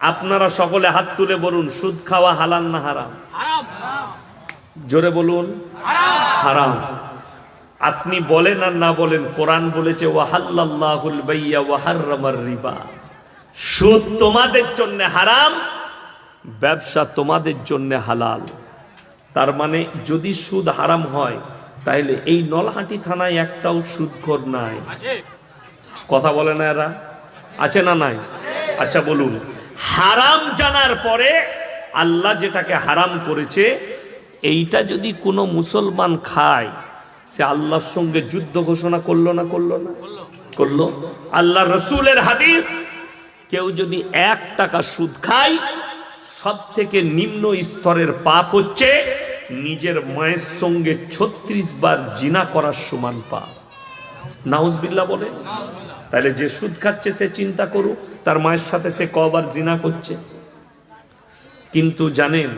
আপনারা সকলে হাত তুলে বলুন, সুদ খাওয়া হালাল না হারাম? জোরে বলুন, হারাম। আপনি বলেন আর না বলেন, কোরআন বলেছে ওয়াহাল্লাল্লাহুল বাইয়া ওয়া হাররামার রিবা। সুদ তোমাদের জন্য হারাম, ব্যবসা তোমাদের জন্য হালাল। তার মানে যদি সুদ হারাম হয়, তাহলে এই নলহাটি থানায় একটাও সুদখোর নাই। কথা বলে না এরা? আছে না নাই? আচ্ছা বলুন, হারাম জানার পরে আল্লাহ যেটাকে হারাম করেছে, এইটা যদি কোনো মুসলমান খায়, সে আল্লাহর সঙ্গে যুদ্ধ ঘোষণা করলো না করলো না? করলো। আল্লাহ রসুলের হাদিস, কেউ যদি 1 টাকা সুদ খায়, সব থেকে নিম্ন স্তরের পাপ হচ্ছে নিজের মায়ের সঙ্গে 36 বার জিনা করার সমান পাপ। নাউজুবিল্লাহ বলে। তাহলে যে সুদ খাচ্ছে সে চিন্তা করুক তার মায়ের সাথে সে কবার জিনা করছে। কিন্তু জানেন